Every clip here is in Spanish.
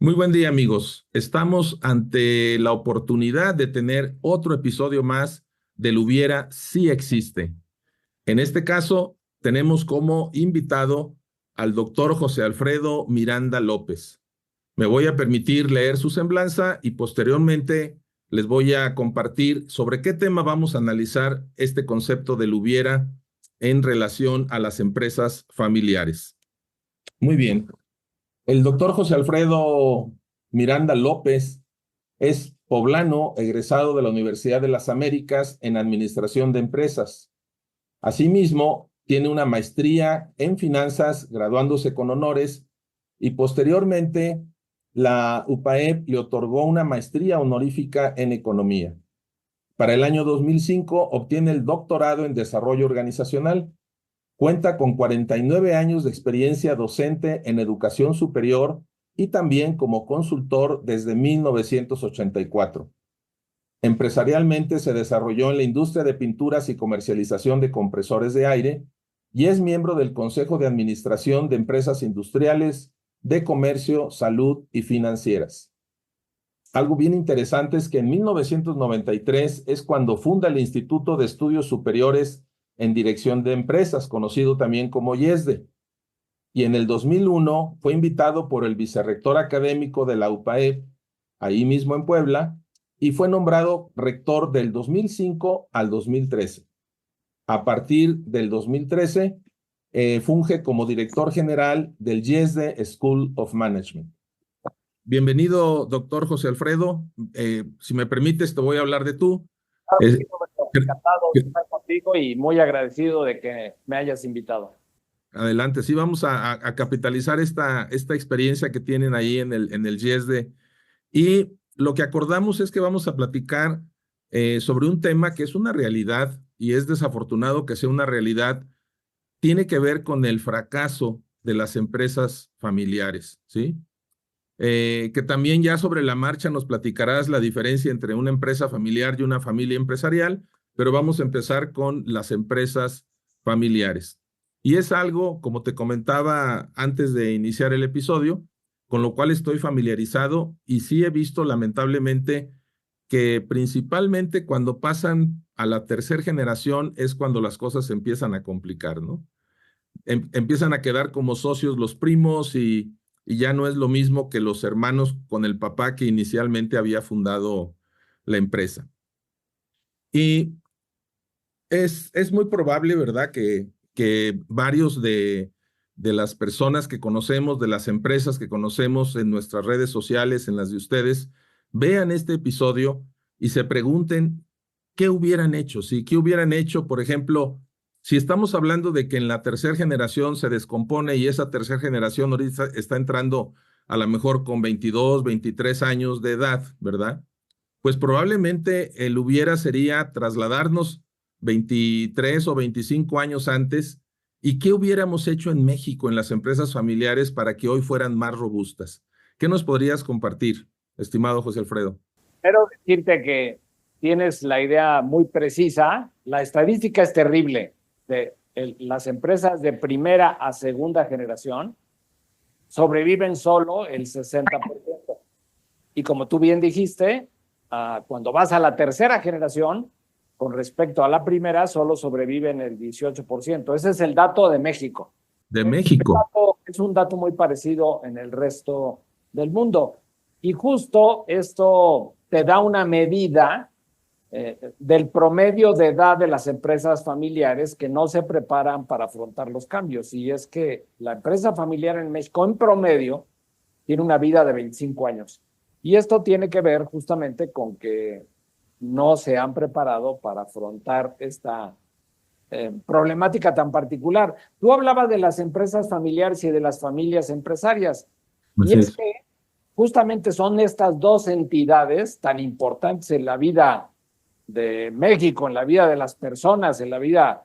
Muy buen día, amigos. Estamos ante la oportunidad de tener otro episodio más del Hubiera sí existe. En este caso, tenemos como invitado al doctor José Alfredo Miranda López. Me voy a permitir leer su semblanza y posteriormente les voy a compartir sobre qué tema vamos a analizar este concepto del hubiera en relación a las empresas familiares. Muy bien. El doctor José Alfredo Miranda López es poblano, egresado de la Universidad de las Américas en Administración de Empresas. Asimismo, tiene una maestría en finanzas, graduándose con honores, y posteriormente la UPAEP le otorgó una maestría honorífica en economía. Para el año 2005 obtiene el doctorado en desarrollo organizacional. Cuenta con 49 años de experiencia docente en educación superior y también como consultor desde 1984. Empresarialmente se desarrolló en la industria de pinturas y comercialización de compresores de aire y es miembro del Consejo de Administración de Empresas Industriales, de Comercio, Salud y Financieras. Algo bien interesante es que en 1993 es cuando funda el Instituto de Estudios Superiores en Dirección de Empresas, conocido también como IESDE. Y en el 2001 fue invitado por el vicerrector académico de la UPAEP, ahí mismo en Puebla, y fue nombrado rector del 2005 al 2013. A partir del 2013, funge como director general del IESDE School of Management. Bienvenido, doctor José Alfredo. Si me permites, te voy a hablar de tú. Claro que sí, Roberto. Encantado de estar contigo y muy agradecido de que me hayas invitado. Adelante, sí, vamos a capitalizar esta experiencia que tienen ahí en el IESDE. Y lo que acordamos es que vamos a platicar sobre un tema que es una realidad y es desafortunado que sea una realidad. Tiene que ver con el fracaso de las empresas familiares, ¿sí? Que también ya sobre la marcha nos platicarás la diferencia entre una empresa familiar y una familia empresarial, pero vamos a empezar con las empresas familiares. Y es algo, como te comentaba antes de iniciar el episodio, con lo cual estoy familiarizado y sí he visto lamentablemente que principalmente cuando pasan a la tercera generación es cuando las cosas se empiezan a complicar, ¿no? Empiezan a quedar como socios los primos y ya no es lo mismo que los hermanos con el papá que inicialmente había fundado la empresa. Y es muy probable, ¿verdad?, que varios de las personas que conocemos, de las empresas que conocemos en nuestras redes sociales, en las de ustedes, vean este episodio y se pregunten qué hubieran hecho, ¿sí? ¿Qué hubieran hecho, por ejemplo, si estamos hablando de que en la tercera generación se descompone y esa tercera generación ahorita está entrando a lo mejor con 22, 23 años de edad, ¿verdad? Pues probablemente el hubiera sería trasladarnos 23 o 25 años antes y qué hubiéramos hecho en México en las empresas familiares para que hoy fueran más robustas. ¿Qué nos podrías compartir, estimado José Alfredo? Quiero decirte que tienes la idea muy precisa. La estadística es terrible. Las empresas de primera a segunda generación sobreviven solo el 60%. Y como tú bien dijiste, cuando vas a la tercera generación, con respecto a la primera, solo sobreviven el 18%. Ese es el dato de México. De México. Es un dato muy parecido en el resto del mundo. Y justo esto te da una medida del promedio de edad de las empresas familiares que no se preparan para afrontar los cambios. Y es que la empresa familiar en México, en promedio, tiene una vida de 25 años. Y esto tiene que ver justamente con que no se han preparado para afrontar esta problemática tan particular. Tú hablabas de las empresas familiares y de las familias empresarias. Y es que justamente son estas dos entidades tan importantes en la vida de México, en la vida de las personas, en la vida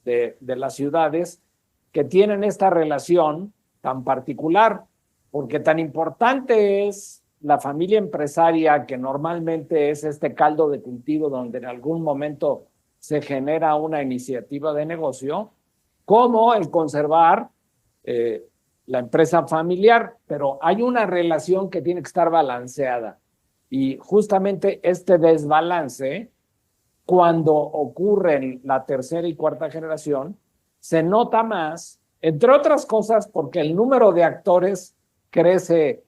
de las ciudades, que tienen esta relación tan particular, porque tan importante es la familia empresaria, que normalmente es este caldo de cultivo donde en algún momento se genera una iniciativa de negocio, como el conservar la empresa familiar, pero hay una relación que tiene que estar balanceada. Y justamente este desbalance, cuando ocurre en la tercera y cuarta generación, se nota más, entre otras cosas, porque el número de actores crece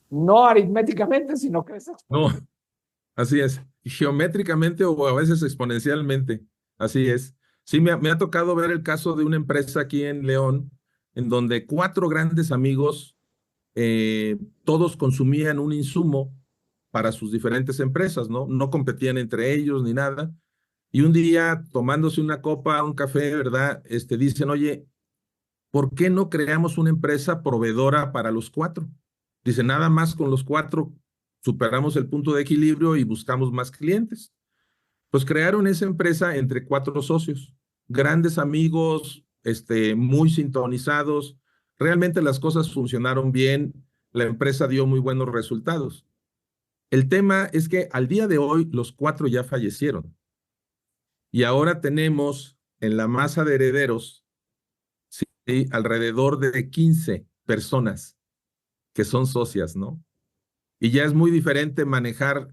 no aritméticamente, sino crece No, exponencialmente. así es. Geométricamente o a veces exponencialmente. Así es. Sí, me ha tocado ver el caso de una empresa aquí en León, en donde cuatro grandes amigos, todos consumían un insumo para sus diferentes empresas, ¿no? No competían entre ellos ni nada. Y un día, tomándose una copa, un café, ¿verdad? Dicen, oye, ¿por qué no creamos una empresa proveedora para los cuatro? Dice, nada más con los cuatro superamos el punto de equilibrio y buscamos más clientes. Pues crearon esa empresa entre cuatro socios, grandes amigos, muy sintonizados. Realmente las cosas funcionaron bien, la empresa dio muy buenos resultados. El tema es que al día de hoy los cuatro ya fallecieron y ahora tenemos en la masa de herederos, sí, alrededor de 15 personas que son socias, ¿no? Y ya es muy diferente manejar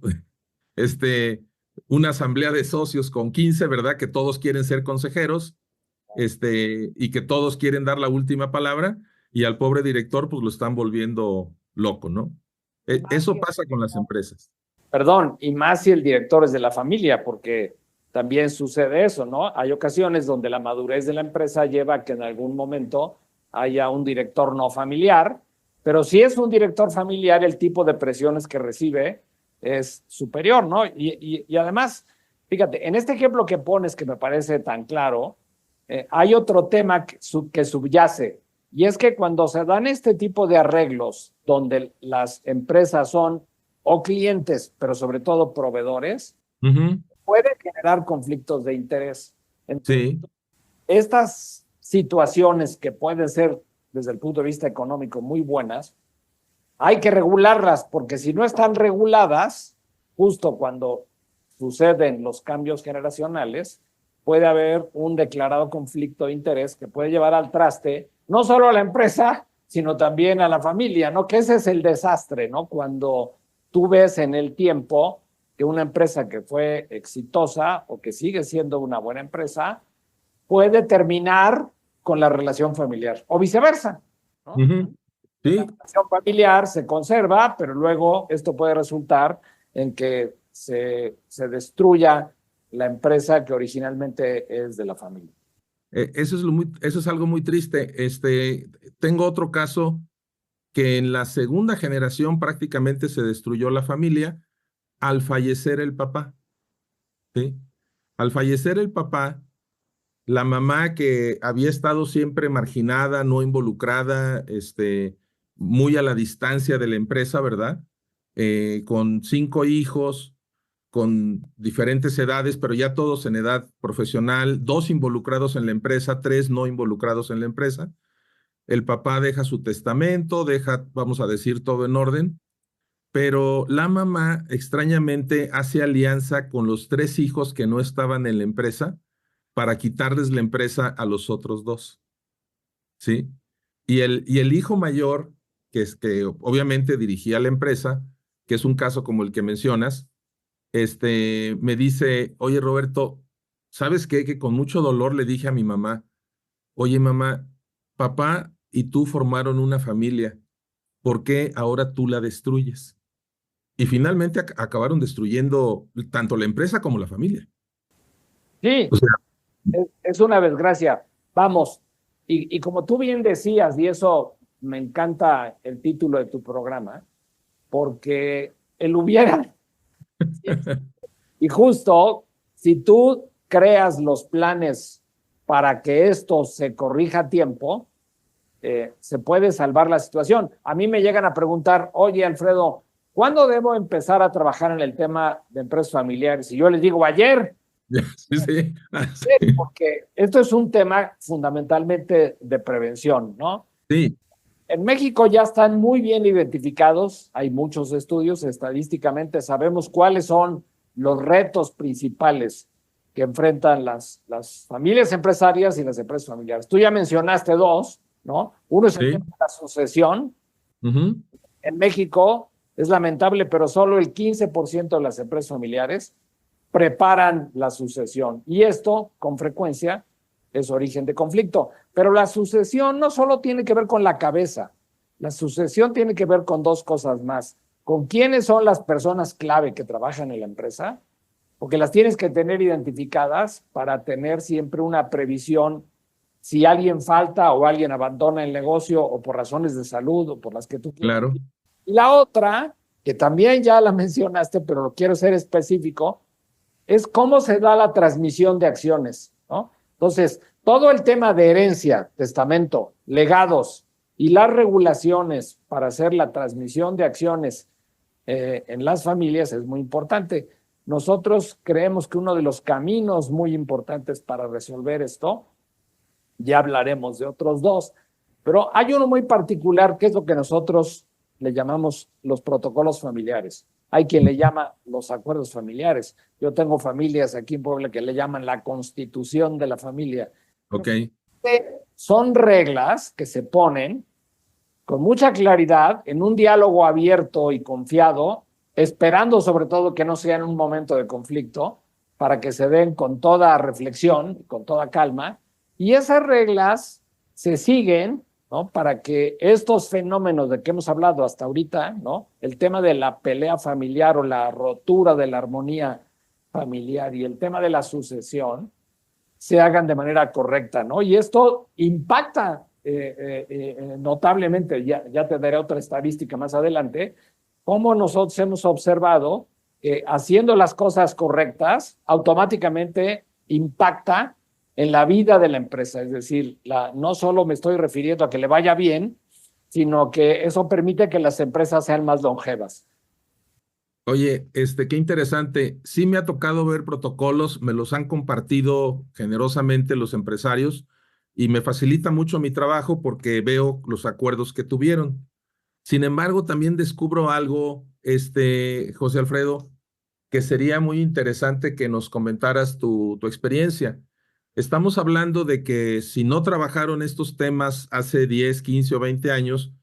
este, una asamblea de socios con 15, ¿verdad? Que todos quieren ser consejeros, y que todos quieren dar la última palabra, y al pobre director, pues lo están volviendo loco, ¿no? Eso pasa con las empresas. Perdón, y más si el director es de la familia, porque también sucede eso, ¿no? Hay ocasiones donde la madurez de la empresa lleva a que en algún momento haya un director no familiar, pero si es un director familiar, el tipo de presiones que recibe es superior, ¿no? Y además, fíjate, en este ejemplo que pones, que me parece tan claro, hay otro tema que subyace, y es que cuando se dan este tipo de arreglos, donde las empresas son o clientes, pero sobre todo proveedores, Ujú. puede generar conflictos de interés. Entonces, Sí. estas situaciones que pueden ser desde el punto de vista económico muy buenas, hay que regularlas, porque si no están reguladas, justo cuando suceden los cambios generacionales, puede haber un declarado conflicto de interés que puede llevar al traste no solo a la empresa, sino también a la familia, ¿no? Que ese es el desastre, ¿no? Cuando tú ves en el tiempo que una empresa que fue exitosa o que sigue siendo una buena empresa puede terminar con la relación familiar o viceversa, ¿no? Ujú. La Sí. relación familiar se conserva, pero luego esto puede resultar en que se destruya la empresa que originalmente es de la familia. Eso es algo muy triste. Tengo otro caso que en la segunda generación prácticamente se destruyó la familia al fallecer el papá, ¿sí? Al fallecer el papá, la mamá que había estado siempre marginada, no involucrada, muy a la distancia de la empresa, ¿verdad? Con 5 hijos, con diferentes edades, pero ya todos en edad profesional, 2 involucrados en la empresa, 3 no involucrados en la empresa. El papá deja su testamento, deja, vamos a decir, todo en orden, pero la mamá extrañamente hace alianza con los 3 hijos que no estaban en la empresa para quitarles la empresa a los otros dos, ¿sí? Y el hijo mayor, que obviamente dirigía la empresa, que es un caso como el que mencionas, me dice, oye Roberto, ¿sabes qué? Que con mucho dolor le dije a mi mamá, oye mamá, papá y tú formaron una familia, ¿por qué ahora tú la destruyes? Y finalmente acabaron destruyendo tanto la empresa como la familia. Sí, O sea, es una desgracia. Vamos, y como tú bien decías, y eso me encanta el título de tu programa, porque el hubiera, y justo si tú creas los planes para que esto se corrija a tiempo, se puede salvar la situación. A mí me llegan a preguntar, oye Alfredo, ¿cuándo debo empezar a trabajar en el tema de empresas familiares? Y yo les digo, ayer, sí, sí, sí, porque esto es un tema fundamentalmente de prevención, ¿no? sí, En México ya están muy bien identificados, hay muchos estudios, estadísticamente sabemos cuáles son los retos principales que enfrentan las familias empresarias y las empresas familiares. Tú ya mencionaste dos, ¿no? Uno es el Sí. tema de la sucesión. Ujú. En México es lamentable, pero solo el 15% de las empresas familiares preparan la sucesión. Y esto, con frecuencia, es origen de conflicto. Pero la sucesión no solo tiene que ver con la cabeza, la sucesión tiene que ver con dos cosas más. Con quiénes son las personas clave que trabajan en la empresa, porque las tienes que tener identificadas para tener siempre una previsión si alguien falta o alguien abandona el negocio o por razones de salud o por las que tú quieras. Claro, Y la otra, que también ya la mencionaste, pero lo quiero ser específico, es cómo se da la transmisión de acciones, ¿no? Entonces, todo el tema de herencia, testamento, legados y las regulaciones para hacer la transmisión de acciones en las familias es muy importante. Nosotros creemos que uno de los caminos muy importantes para resolver esto, ya hablaremos de otros dos, pero hay uno muy particular que es lo que nosotros le llamamos los protocolos familiares. Hay quien le llama los acuerdos familiares. Yo tengo familias aquí en Puebla que le llaman la constitución de la familia. ok, Son reglas que se ponen con mucha claridad en un diálogo abierto y confiado, esperando sobre todo que no sea en un momento de conflicto, para que se den con toda reflexión, con toda calma, y esas reglas se siguen, ¿no? Para que estos fenómenos de que hemos hablado hasta ahorita, ¿no? El tema de la pelea familiar o la rotura de la armonía familiar y el tema de la sucesión se hagan de manera correcta, ¿no? Y esto impacta notablemente, ya te daré otra estadística más adelante, cómo nosotros hemos observado que haciendo las cosas correctas automáticamente impacta en la vida de la empresa. Es decir, no solo me estoy refiriendo a que le vaya bien, sino que eso permite que las empresas sean más longevas. oye, qué interesante. Sí me ha tocado ver protocolos, me los han compartido generosamente los empresarios y me facilita mucho mi trabajo porque veo los acuerdos que tuvieron. Sin embargo, también descubro algo, José Alfredo, que sería muy interesante que nos comentaras tu experiencia. Estamos hablando de que si no trabajaron estos temas hace 10, 15 o 20 años,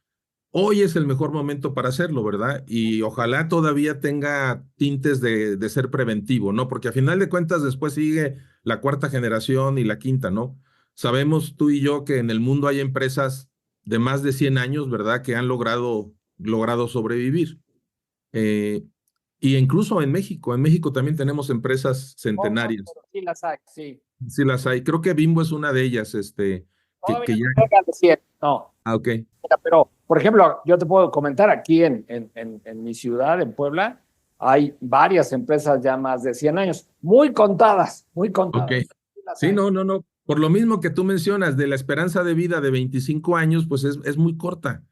hoy es el mejor momento para hacerlo, ¿verdad? Y ojalá todavía tenga tintes de ser preventivo, ¿no? Porque a final de cuentas después sigue la cuarta generación y la quinta, ¿no? Sabemos tú y yo que en el mundo hay empresas de más de 100 años, ¿verdad? Que han logrado sobrevivir. Eh, y incluso en México también tenemos empresas Pocas, centenarias. pero sí las hay, sí. Sí las hay. Creo que Bimbo es una de ellas, que Todavía ya. no llega al 100, no. Ah, ok, Pero, por ejemplo, yo te puedo comentar aquí en mi ciudad, en Puebla, hay varias empresas ya más de 100 años, muy contadas, muy ok. contadas. Sí las Sí, hay. no, no, no. Por lo mismo que tú mencionas, de la esperanza de vida de 25 años, pues es muy corta.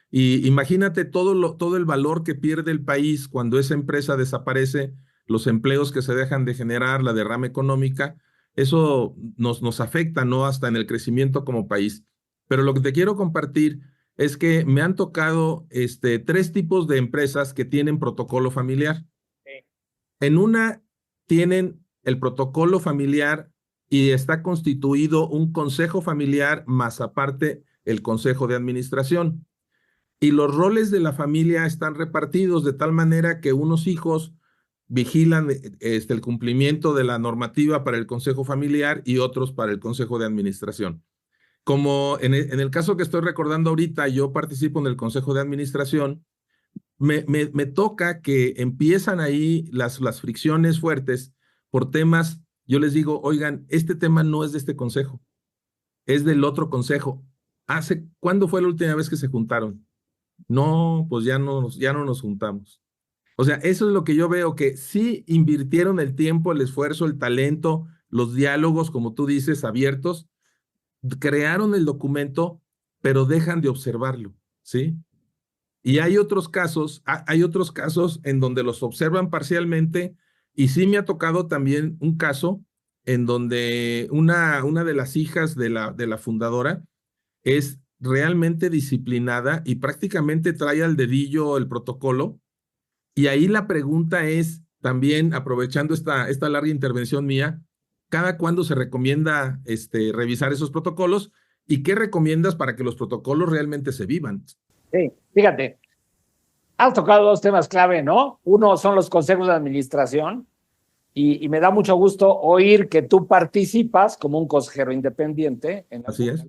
Y imagínate todo el valor que pierde el país cuando esa empresa desaparece, los empleos que se dejan de generar, la derrama económica, eso nos afecta, ¿no? Hasta en el crecimiento como país. Pero lo que te quiero compartir es que me han tocado tres tipos de empresas que tienen protocolo familiar. Sí. En una tienen el protocolo familiar y está constituido un consejo familiar más aparte el consejo de administración. Y los roles de la familia están repartidos de tal manera que unos hijos vigilan el cumplimiento de la normativa para el consejo familiar y otros para el consejo de administración. Como en el caso que estoy recordando ahorita, yo participo en el consejo de administración, me toca que empiezan ahí las fricciones fuertes por temas. Yo les digo, oigan, este tema no es de este consejo, es del otro consejo. ¿Cuándo fue la última vez que se juntaron? No, pues ya no nos juntamos. O sea, eso es lo que yo veo, que sí invirtieron el tiempo, el esfuerzo, el talento, los diálogos, como tú dices, abiertos, crearon el documento, pero dejan de observarlo, ¿sí? Y hay otros casos en donde los observan parcialmente y sí me ha tocado también un caso en donde una de las hijas de la fundadora es realmente disciplinada y prácticamente trae al dedillo el protocolo. Y ahí la pregunta es, también aprovechando esta larga intervención mía, ¿cada cuándo se recomienda revisar esos protocolos? ¿Y qué recomiendas para que los protocolos realmente se vivan? Sí, fíjate, has tocado dos temas clave, ¿no? Uno son los consejos de administración y me da mucho gusto oír que tú participas como un consejero independiente. Así es.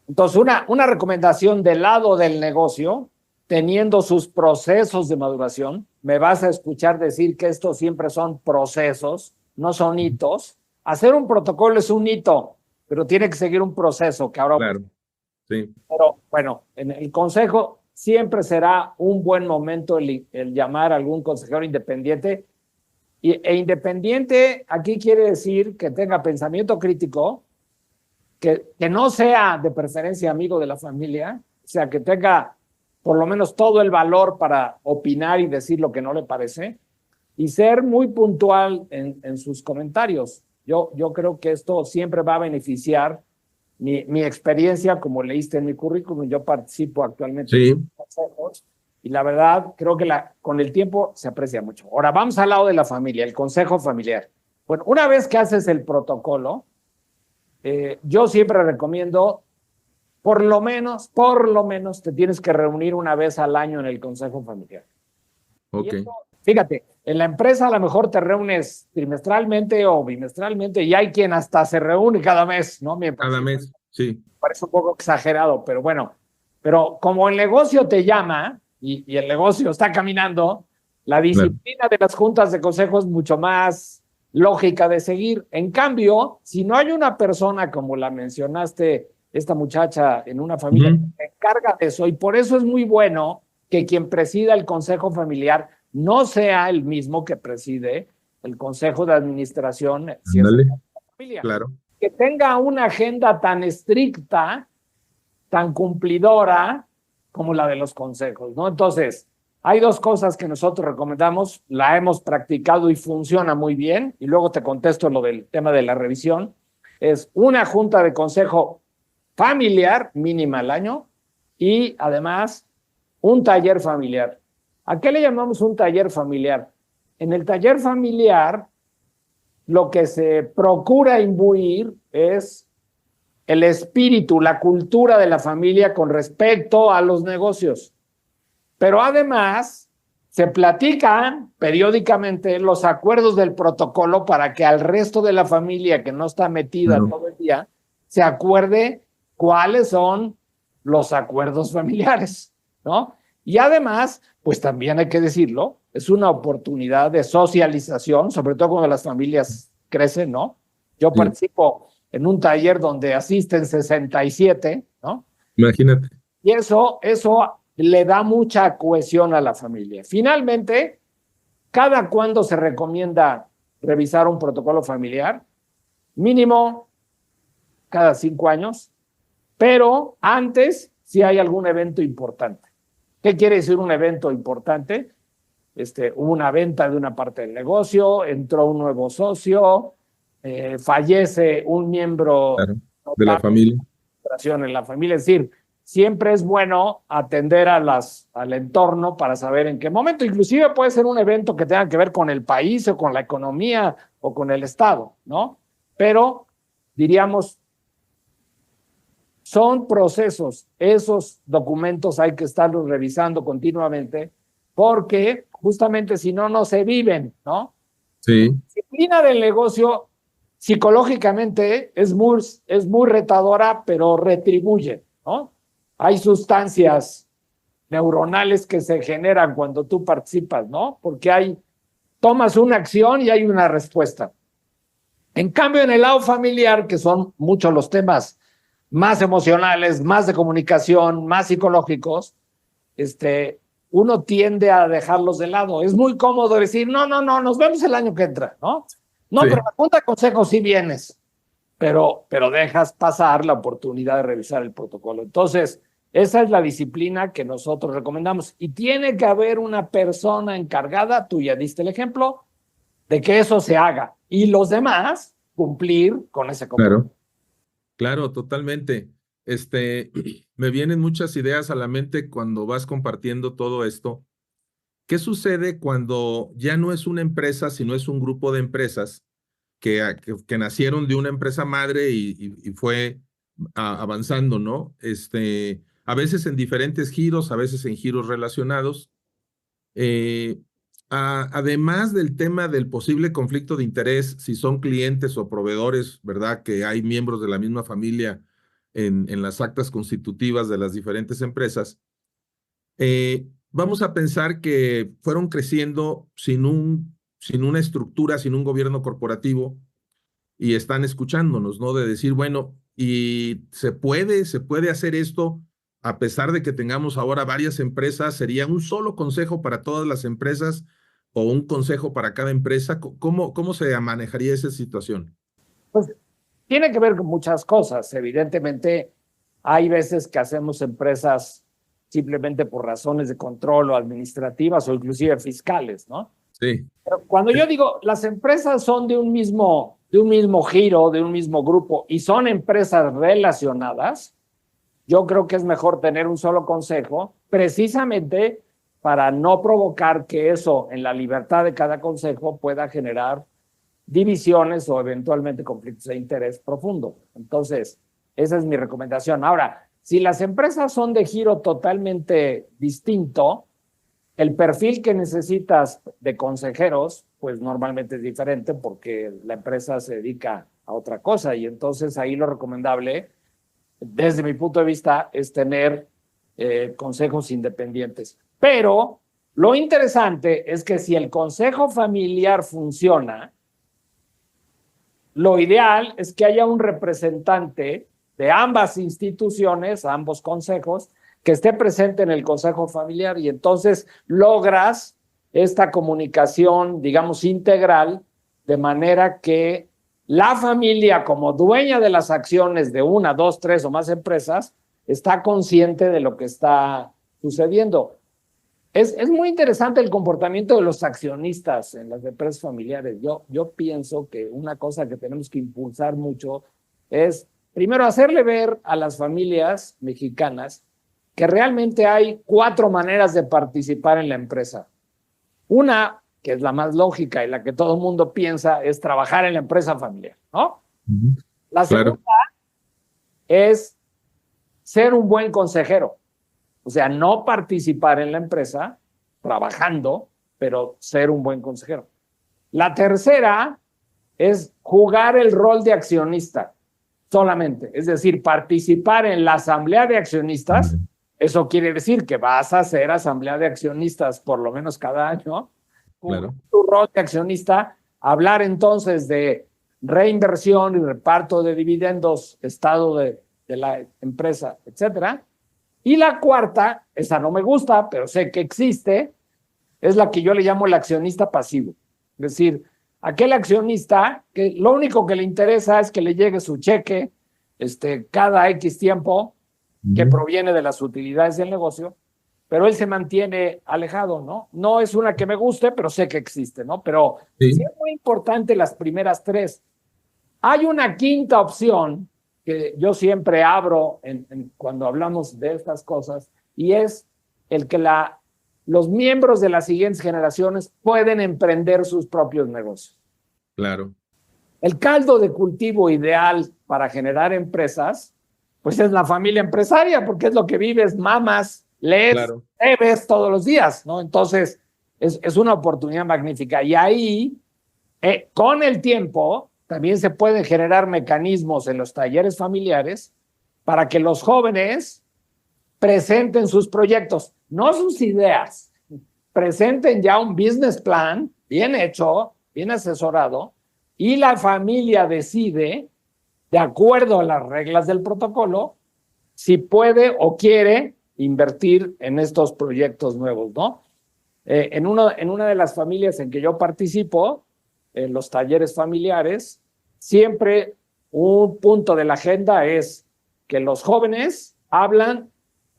Entonces, una recomendación del lado del negocio, teniendo sus procesos de maduración, me vas a escuchar decir que estos siempre son procesos, no son hitos. Hacer un protocolo es un hito, pero tiene que seguir un proceso que ahora... Claro, sí. Pero bueno, en el consejo siempre será un buen momento el llamar a algún consejero independiente. E independiente aquí quiere decir que tenga pensamiento crítico, que no sea de preferencia amigo de la familia, o sea, que tenga por lo menos todo el valor para opinar y decir lo que no le parece, y ser muy puntual en sus comentarios. Yo creo que esto siempre va a beneficiar mi experiencia, como leíste en mi currículum. Yo participo actualmente Sí. en consejos y la verdad creo que con el tiempo se aprecia mucho. Ahora vamos al lado de la familia, el consejo familiar. Bueno, una vez que haces el protocolo, yo siempre recomiendo, por lo menos, te tienes que reunir una vez al año en el consejo familiar. Ok. Y esto, fíjate, en la empresa a lo mejor te reúnes trimestralmente o bimestralmente y hay quien hasta se reúne cada mes, ¿no? Cada mes, sí. Parece un poco exagerado, pero bueno. Pero como el negocio te llama y el negocio está caminando, la disciplina de las juntas de consejo es mucho más lógica de seguir. En cambio, si no hay una persona como la mencionaste, esta muchacha en una familia que se encarga de eso, y por eso es muy bueno que quien presida el consejo familiar no sea el mismo que preside el consejo de administración, si es una familia. Claro. Que tenga una agenda tan estricta, tan cumplidora como la de los consejos, ¿no? Entonces, hay dos cosas que nosotros recomendamos, la hemos practicado y funciona muy bien, y luego te contesto lo del tema de la revisión. Es una junta de consejo familiar mínima al año y además un taller familiar. ¿A qué le llamamos un taller familiar? En el taller familiar lo que se procura imbuir es el espíritu, la cultura de la familia con respecto a los negocios. Pero además se platican periódicamente los acuerdos del protocolo para que al resto de la familia que no está metida todo el día se acuerde cuáles son los acuerdos familiares, ¿no? Y además, pues también hay que decirlo, es una oportunidad de socialización, sobre todo cuando las familias crecen, ¿no? Yo participo en un taller donde asisten 67, ¿no? Imagínate. Y eso le da mucha cohesión a la familia. Finalmente, ¿cada cuándo se recomienda revisar un protocolo familiar? Mínimo cada 5 años, pero antes si hay algún evento importante. ¿Qué quiere decir un evento importante? Hubo una venta de una parte del negocio, entró un nuevo socio, fallece un miembro de la familia. En la familia. Es decir, siempre es bueno atender al entorno para saber en qué momento. Inclusive puede ser un evento que tenga que ver con el país o con la economía o con el Estado, ¿no? Pero diríamos, son procesos. Esos documentos hay que estarlos revisando continuamente porque justamente si no, no se viven, ¿no? Sí. La disciplina del negocio psicológicamente es muy retadora, pero retribuye, ¿no? Hay sustancias neuronales que se generan cuando tú participas, ¿no? Porque tomas una acción y hay una respuesta. En cambio, en el lado familiar, que son muchos los temas más emocionales, más de comunicación, más psicológicos, uno tiende a dejarlos de lado. Es muy cómodo decir, no, nos vemos el año que entra, ¿no? No, sí. Pero la junta de consejo sí vienes, pero dejas pasar la oportunidad de revisar el protocolo. Entonces, esa es la disciplina que nosotros recomendamos. Y tiene que haber una persona encargada, tú ya diste el ejemplo, de que eso se haga. Y los demás cumplir con ese compromiso. Claro, totalmente. Me vienen muchas ideas a la mente cuando vas compartiendo todo esto. ¿Qué sucede cuando ya no es una empresa, sino es un grupo de empresas que nacieron de una empresa madre y fue avanzando, ¿no? A veces en diferentes giros, a veces en giros relacionados. Eh, Además del tema del posible conflicto de interés, si son clientes o proveedores, ¿verdad? Que hay miembros de la misma familia en las actas constitutivas de las diferentes empresas, vamos a pensar que fueron creciendo sin una estructura, sin un gobierno corporativo y están escuchándonos, ¿no? De decir, bueno, y se puede hacer esto a pesar de que tengamos ahora varias empresas, ¿sería un solo consejo para todas las empresas o un consejo para cada empresa? ¿Cómo se manejaría esa situación? Pues tiene que ver con muchas cosas. Evidentemente, hay veces que hacemos empresas simplemente por razones de control o administrativas o inclusive fiscales, ¿no? Sí, Pero cuando yo digo las empresas son de un mismo giro, de un mismo grupo y son empresas relacionadas, yo creo que es mejor tener un solo consejo, precisamente para no provocar que eso en la libertad de cada consejo pueda generar divisiones o eventualmente conflictos de interés profundo. Entonces, esa es mi recomendación. Ahora, si las empresas son de giro totalmente distinto, el perfil que necesitas de consejeros, pues normalmente es diferente porque la empresa se dedica a otra cosa y entonces ahí lo recomendable, desde mi punto de vista, es tener consejos independientes. Pero lo interesante es que si el consejo familiar funciona, lo ideal es que haya un representante de ambas instituciones, ambos consejos, que esté presente en el consejo familiar y entonces logras esta comunicación, digamos, integral, de manera que la familia, como dueña de las acciones de una, dos, tres o más empresas, está consciente de lo que está sucediendo. Es muy interesante el comportamiento de los accionistas en las empresas familiares. Yo pienso que una cosa que tenemos que impulsar mucho es, primero, hacerle ver a las familias mexicanas que realmente hay 4 maneras de participar en la empresa. Una, que es la más lógica y la que todo el mundo piensa, es trabajar en la empresa familiar, ¿no? La segunda claro, es ser un buen consejero. O sea, no participar en la empresa trabajando, pero ser un buen consejero. La tercera es jugar el rol de accionista solamente, es decir, participar en la asamblea de accionistas. Eso quiere decir que vas a hacer asamblea de accionistas por lo menos cada año, jugar claro. tu rol de accionista, hablar entonces de reinversión y reparto de dividendos, estado de la empresa, etcétera. Y la cuarta, esa no me gusta, pero sé que existe, es la que yo le llamo el accionista pasivo. Es decir, aquel accionista que lo único que le interesa es que le llegue su cheque cada X tiempo que proviene de las utilidades del negocio, pero él se mantiene alejado, ¿no? No es una que me guste, pero sé que existe, ¿no? Pero sí Sí, es muy importante las primeras 3. Hay una quinta opción que yo siempre abro cuando hablamos de estas cosas y es el que los miembros de las siguientes generaciones pueden emprender sus propios negocios. claro, El caldo de cultivo ideal para generar empresas, pues es la familia empresaria, porque es lo que vives, mamas, lees, claro. bebes todos los días, ¿no? Entonces, es una oportunidad magnífica. Y ahí, con el tiempo, también se pueden generar mecanismos en los talleres familiares para que los jóvenes presenten sus proyectos, no sus ideas, presenten ya un business plan bien hecho, bien asesorado, y la familia decide, de acuerdo a las reglas del protocolo, si puede o quiere invertir en estos proyectos nuevos, ¿no? En una de las familias en que yo participo, en los talleres familiares, siempre un punto de la agenda es que los jóvenes hablan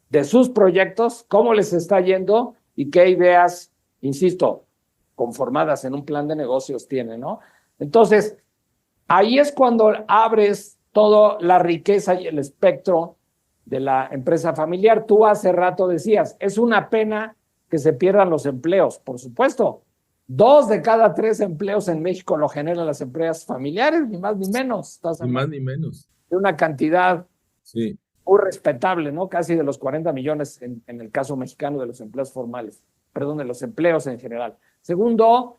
de sus proyectos, cómo les está yendo y qué ideas, insisto, conformadas en un plan de negocios tienen, ¿no? Entonces, ahí es cuando abres toda la riqueza y el espectro de la empresa familiar. Tú hace rato decías, es una pena que se pierdan los empleos, por supuesto. 2 de cada 3 empleos en México lo generan las empresas familiares, ni más ni menos. Estás Ni más hablando ni menos. de una cantidad Sí, muy respetable, ¿no? Casi de los 40 millones en el caso mexicano de los empleos formales, perdón, de los empleos en general. Segundo,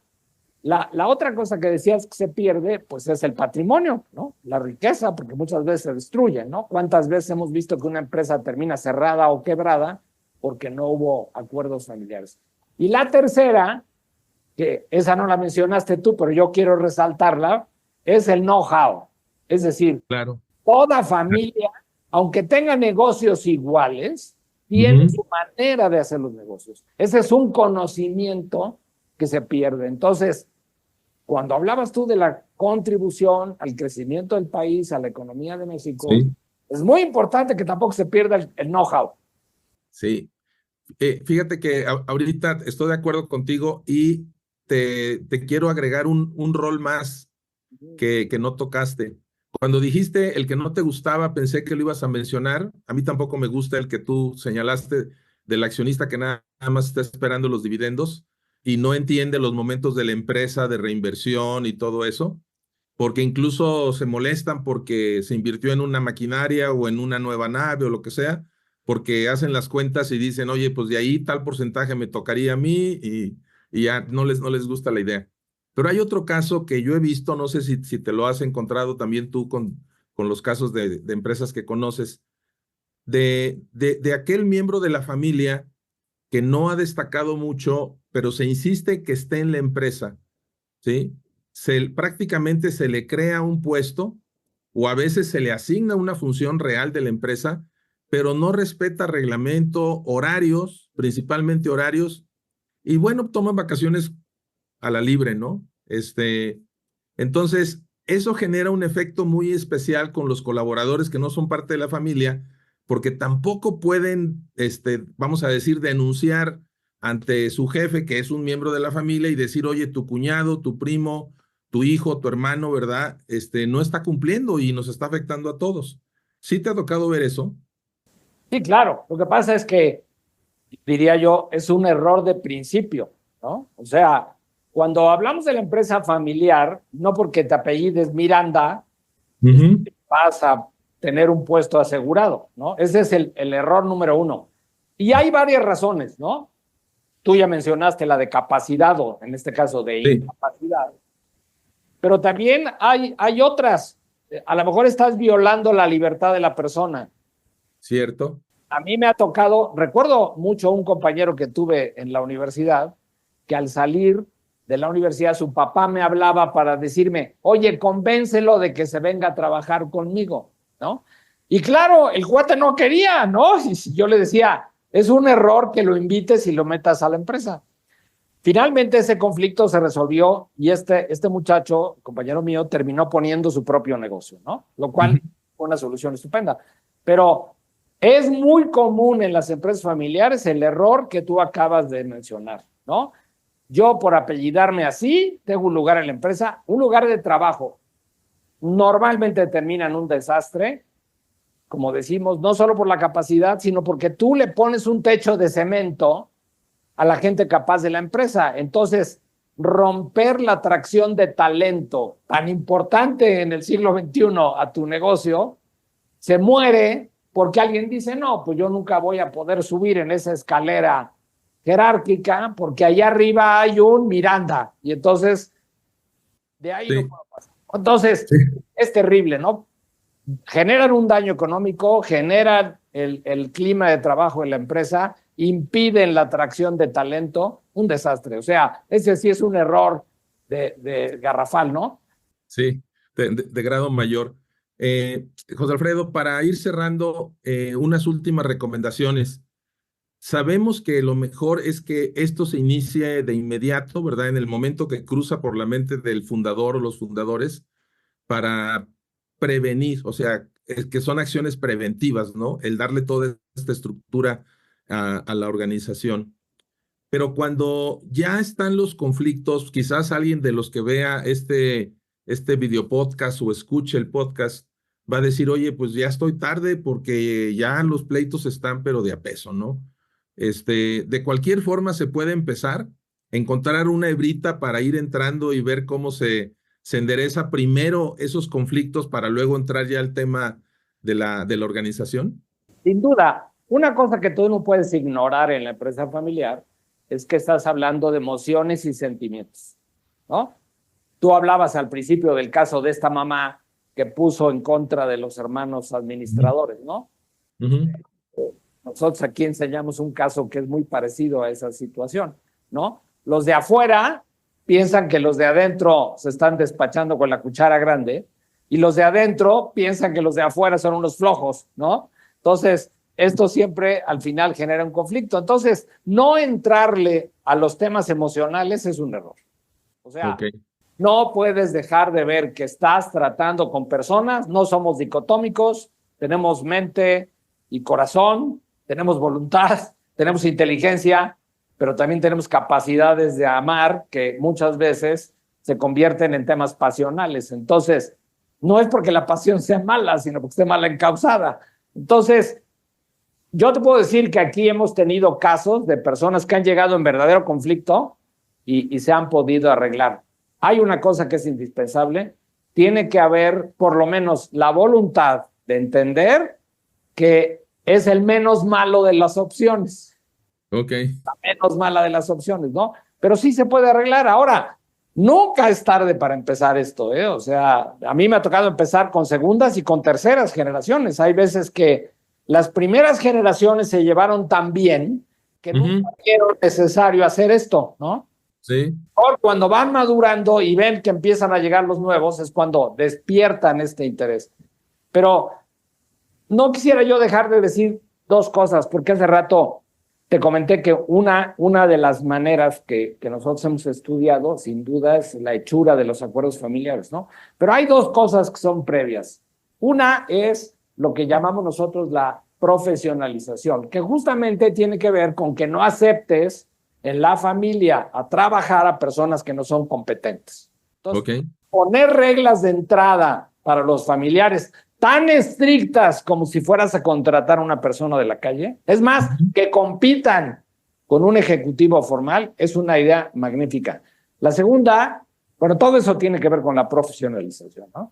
la otra cosa que decías que se pierde, pues es el patrimonio, ¿no? La riqueza, porque muchas veces se destruye, ¿no? ¿Cuántas veces hemos visto que una empresa termina cerrada o quebrada porque no hubo acuerdos familiares? Y la tercera, que esa no la mencionaste tú, pero yo quiero resaltarla, es el know-how. Es decir, claro. toda familia, aunque tenga negocios iguales, tiene Ujú. su manera de hacer los negocios. Ese es un conocimiento que se pierde. Entonces, cuando hablabas tú de la contribución al crecimiento del país, a la economía de México, Sí, es muy importante que tampoco se pierda el know-how. sí. Fíjate que ahorita estoy de acuerdo contigo y te quiero agregar un rol más que no tocaste. Cuando dijiste el que no te gustaba, pensé que lo ibas a mencionar. A mí tampoco me gusta el que tú señalaste del accionista que nada más está esperando los dividendos y no entiende los momentos de la empresa, de reinversión y todo eso, porque incluso se molestan porque se invirtió en una maquinaria o en una nueva nave o lo que sea, porque hacen las cuentas y dicen, oye, pues de ahí tal porcentaje me tocaría a mí y ya no les gusta la idea. Pero hay otro caso que yo he visto, no sé si te lo has encontrado también tú con los casos de empresas que conoces, de aquel miembro de la familia que no ha destacado mucho, pero se insiste que esté en la empresa, ¿sí? Prácticamente se le crea un puesto o a veces se le asigna una función real de la empresa, pero no respeta reglamento, horarios, principalmente horarios, y bueno, toman vacaciones a la libre, ¿no? Entonces, eso genera un efecto muy especial con los colaboradores que no son parte de la familia, porque tampoco pueden, vamos a decir, denunciar ante su jefe, que es un miembro de la familia, y decir, oye, tu cuñado, tu primo, tu hijo, tu hermano, ¿verdad? No está cumpliendo y nos está afectando a todos. ¿Sí te ha tocado ver eso? Sí, claro. Lo que pasa es que, diría yo, es un error de principio, ¿no? O sea, cuando hablamos de la empresa familiar, no porque te apellides Miranda, Ujú. vas a tener un puesto asegurado, ¿no? Ese es el error número uno. Y hay varias razones, ¿no? Tú ya mencionaste la de capacidad o en este caso de Sí, incapacidad, pero también hay otras. A lo mejor estás violando la libertad de la persona. cierto. A mí me ha tocado, recuerdo mucho a un compañero que tuve en la universidad, que al salir de la universidad su papá me hablaba para decirme, oye, convéncelo de que se venga a trabajar conmigo, ¿no? Y claro, el cuate no quería, ¿no? Y yo le decía, es un error que lo invites y lo metas a la empresa. Finalmente ese conflicto se resolvió y este muchacho, compañero mío, terminó poniendo su propio negocio, ¿no? Lo Ujú. cual fue una solución estupenda. Pero es muy común en las empresas familiares el error que tú acabas de mencionar, ¿no? Yo por apellidarme así, tengo un lugar en la empresa, un lugar de trabajo. Normalmente termina en un desastre, como decimos, no solo por la capacidad, sino porque tú le pones un techo de cemento a la gente capaz de la empresa. Entonces, romper la atracción de talento tan importante en el siglo XXI a tu negocio se muere porque alguien dice, no, pues yo nunca voy a poder subir en esa escalera jerárquica porque allá arriba hay un Miranda y entonces de ahí no Sí, puedo pasar. Entonces, sí, es terrible, ¿no? Generan un daño económico, generan el clima de trabajo en la empresa, impiden la atracción de talento, un desastre. O sea, ese sí es un error de garrafal, ¿no? sí, de grado mayor. José Alfredo, para ir cerrando, unas últimas recomendaciones. Sabemos que lo mejor es que esto se inicie de inmediato, ¿verdad? En el momento que cruza por la mente del fundador o los fundadores para prevenir, o sea, es que son acciones preventivas, ¿no? El darle toda esta estructura a la organización. Pero cuando ya están los conflictos, quizás alguien de los que vea este video podcast o escuche el podcast va a decir, oye, pues ya estoy tarde porque ya los pleitos están, pero de a peso, ¿no? De cualquier forma se puede empezar, encontrar una hebrita para ir entrando y ver cómo se endereza primero esos conflictos para luego entrar ya al tema de la organización? Sin duda, una cosa que tú no puedes ignorar en la empresa familiar es que estás hablando de emociones y sentimientos, ¿no? Tú hablabas al principio del caso de esta mamá que puso en contra de los hermanos administradores, ¿no? Uh-huh. Nosotros aquí enseñamos un caso que es muy parecido a esa situación, ¿no? Los de afuera piensan que los de adentro se están despachando con la cuchara grande y los de adentro piensan que los de afuera son unos flojos, ¿no? Entonces, esto siempre al final genera un conflicto. Entonces, no entrarle a los temas emocionales es un error. O sea, Okay. no puedes dejar de ver que estás tratando con personas, no somos dicotómicos, tenemos mente y corazón, tenemos voluntad, tenemos inteligencia, pero también tenemos capacidades de amar que muchas veces se convierten en temas pasionales. Entonces, no es porque la pasión sea mala, sino porque esté mal encauzada. Entonces, yo te puedo decir que aquí hemos tenido casos de personas que han llegado en verdadero conflicto y se han podido arreglar. Hay una cosa que es indispensable, tiene que haber por lo menos la voluntad de entender que es el menos malo de las opciones. Okay. La menos mala de las opciones, ¿no? Pero sí se puede arreglar. Ahora, nunca es tarde para empezar esto, ¿eh? O sea, a mí me ha tocado empezar con segundas y con terceras generaciones. Hay veces que las primeras generaciones se llevaron tan bien que nunca vieron necesario hacer esto, ¿no? Sí. Cuando van madurando y ven que empiezan a llegar los nuevos, es cuando despiertan este interés. Pero no quisiera yo dejar de decir dos cosas, porque hace rato te comenté que una de las maneras que nosotros hemos estudiado, sin duda, es la hechura de los acuerdos familiares, ¿no? Pero hay dos cosas que son previas. Una es lo que llamamos nosotros la profesionalización, que justamente tiene que ver con que no aceptes en la familia a trabajar a personas que no son competentes. Entonces, poner reglas de entrada para los familiares tan estrictas como si fueras a contratar a una persona de la calle, es más, que compitan con un ejecutivo formal, es una idea magnífica. La segunda, bueno, todo eso tiene que ver con la profesionalización, ¿no?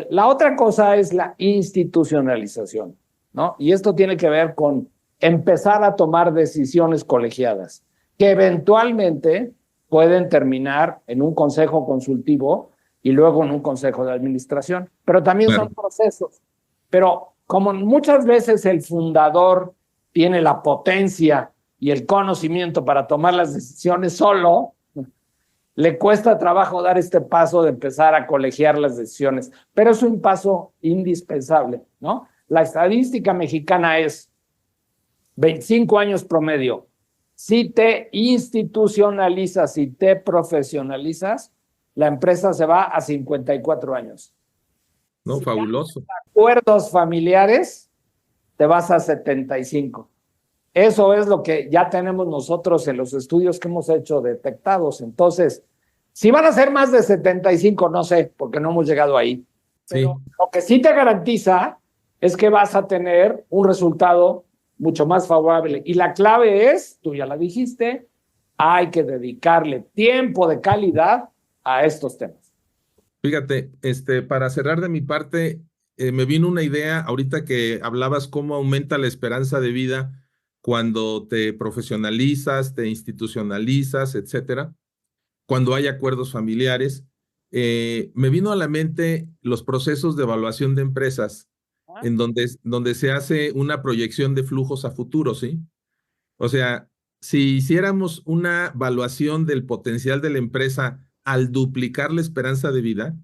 La otra cosa es la institucionalización, ¿no? Y esto tiene que ver con empezar a tomar decisiones colegiadas que eventualmente pueden terminar en un consejo consultivo y luego en un consejo de administración, pero también son procesos. Pero como muchas veces el fundador tiene la potencia y el conocimiento para tomar las decisiones solo, le cuesta trabajo dar este paso de empezar a colegiar las decisiones, pero es un paso indispensable, ¿no? La estadística mexicana es 25 años promedio. Si te institucionalizas, si te profesionalizas, la empresa se va a 54 años. No, si fabuloso. Acuerdos familiares, te vas a 75. Eso es lo que ya tenemos nosotros en los estudios que hemos hecho detectados. Entonces, si van a ser más de 75, no sé, porque no hemos llegado ahí. Pero sí, lo que sí te garantiza es que vas a tener un resultado mucho más favorable. Y la clave es, tú ya la dijiste, hay que dedicarle tiempo de calidad a estos temas. Fíjate, para cerrar de mi parte, me vino una idea ahorita que hablabas cómo aumenta la esperanza de vida cuando te profesionalizas, te institucionalizas, etcétera, cuando hay acuerdos familiares. Me vino a la mente los procesos de evaluación de empresas en donde se hace una proyección de flujos a futuro, ¿sí? O sea, si hiciéramos una evaluación del potencial de la empresa al duplicar la esperanza de vida,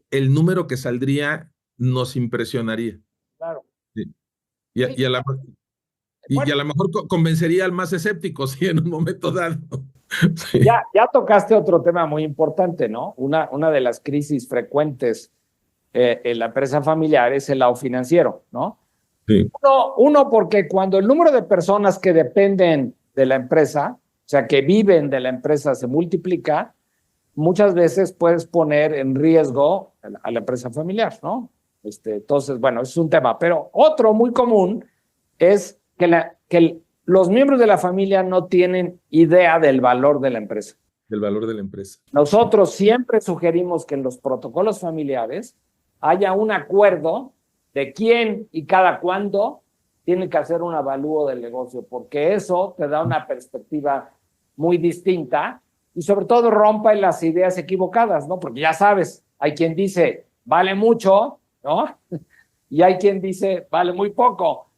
el número que saldría nos impresionaría. Claro. Sí. Y a lo mejor convencería al más escéptico, sí, en un momento dado. Sí. Ya tocaste otro tema muy importante, ¿no? Una de las crisis frecuentes en la empresa familiar es el lado financiero, ¿no? Sí. Uno, porque cuando el número de personas que dependen de la empresa, o sea, que viven de la empresa, se multiplica, muchas veces puedes poner en riesgo a la empresa familiar, ¿no? Entonces, bueno, es un tema. Pero otro muy común es que los miembros de la familia no tienen idea del valor de la empresa. Del valor de la empresa. Nosotros siempre sugerimos que en los protocolos familiares haya un acuerdo de quién y cada cuándo tiene que hacer un avalúo del negocio, porque eso te da una perspectiva muy distinta y sobre todo rompe las ideas equivocadas, ¿no? Porque ya sabes, hay quien dice, vale mucho, ¿no? Y hay quien dice, vale muy poco.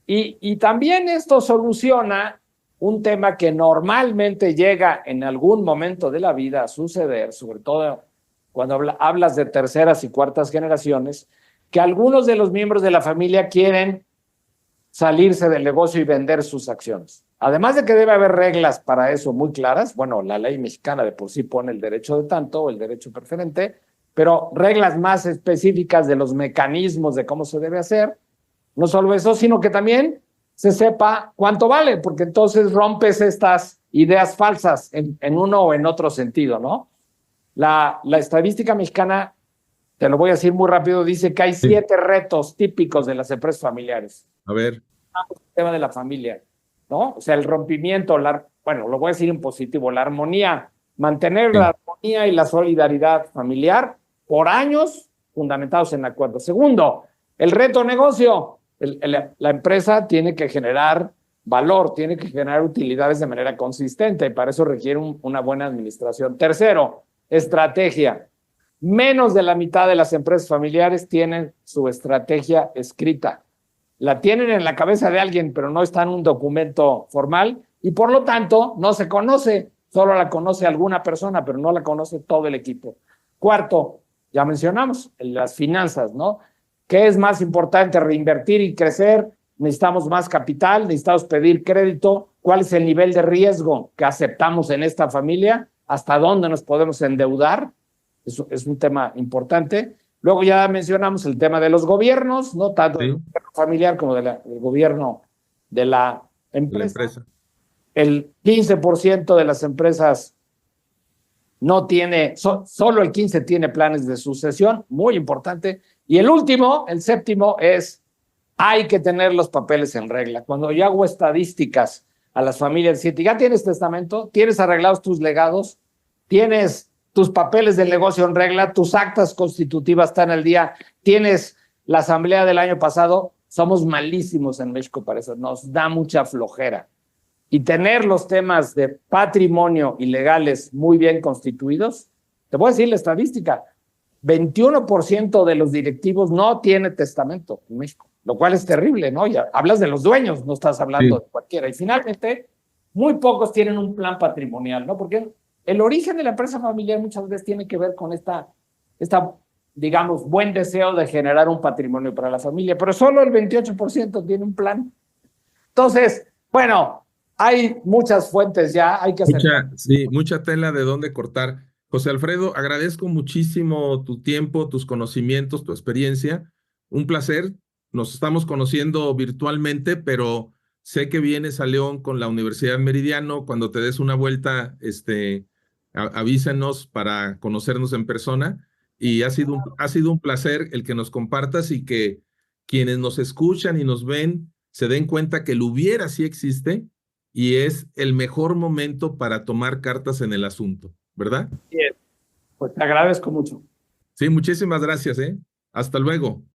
Y también esto soluciona un tema que normalmente llega en algún momento de la vida a suceder, sobre todo cuando hablas de terceras y cuartas generaciones, que algunos de los miembros de la familia quieren salirse del negocio y vender sus acciones. Además de que debe haber reglas para eso muy claras, bueno, la ley mexicana de por sí pone el derecho de tanto o el derecho preferente, pero reglas más específicas de los mecanismos de cómo se debe hacer. No solo eso, sino que también se sepa cuánto vale, porque entonces rompes estas ideas falsas en uno o en otro sentido, ¿no? La estadística mexicana, te lo voy a decir muy rápido, dice que hay 7 retos típicos de las empresas familiares. A ver. El tema de la familia, ¿no? O sea, el rompimiento, bueno, lo voy a decir en positivo, la armonía, mantener la armonía y la solidaridad familiar por años fundamentados en acuerdo. Segundo, el reto negocio. La empresa tiene que generar valor, tiene que generar utilidades de manera consistente y para eso requiere una buena administración. Tercero, estrategia. Menos de la mitad de las empresas familiares tienen su estrategia escrita. La tienen en la cabeza de alguien, pero no está en un documento formal y por lo tanto no se conoce. Solo la conoce alguna persona, pero no la conoce todo el equipo. Cuarto, ya mencionamos, las finanzas, ¿no? ¿Qué es más importante? Reinvertir y crecer. Necesitamos más capital, necesitamos pedir crédito. ¿Cuál es el nivel de riesgo que aceptamos en esta familia? ¿Hasta dónde nos podemos endeudar? Eso es un tema importante. Luego ya mencionamos el tema de los gobiernos, no tanto del gobierno familiar como del gobierno de la empresa. El 15% de las empresas no tiene, solo el 15% tiene planes de sucesión, muy importante. Y el último, el séptimo, es hay que tener los papeles en regla. Cuando yo hago estadísticas a las familias, ¿ya tienes testamento? ¿Tienes arreglados tus legados? ¿Tienes tus papeles del negocio en regla? ¿Tus actas constitutivas están al día? ¿Tienes la asamblea del año pasado? Somos malísimos en México para eso, nos da mucha flojera. Y tener los temas de patrimonio y legales muy bien constituidos, te voy a decir la estadística, 21% de los directivos no tiene testamento en México, lo cual es terrible, ¿no? Ya hablas de los dueños, no estás hablando de cualquiera. Y finalmente, muy pocos tienen un plan patrimonial, ¿no? Porque el origen de la empresa familiar muchas veces tiene que ver con esta, digamos, buen deseo de generar un patrimonio para la familia, pero solo el 28% tiene un plan. Entonces, bueno, hay muchas fuentes ya, hay que hacer. Mucha tela de dónde cortar. José Alfredo, agradezco muchísimo tu tiempo, tus conocimientos, tu experiencia. Un placer. Nos estamos conociendo virtualmente, pero sé que vienes a León con la Universidad Meridiano. Cuando te des una vuelta, avísenos para conocernos en persona. Y ha sido un placer el que nos compartas y que quienes nos escuchan y nos ven se den cuenta que el hubiera sí existe y es el mejor momento para tomar cartas en el asunto, ¿verdad? Bien, pues te agradezco mucho. Sí, muchísimas gracias, ¿eh? Hasta luego.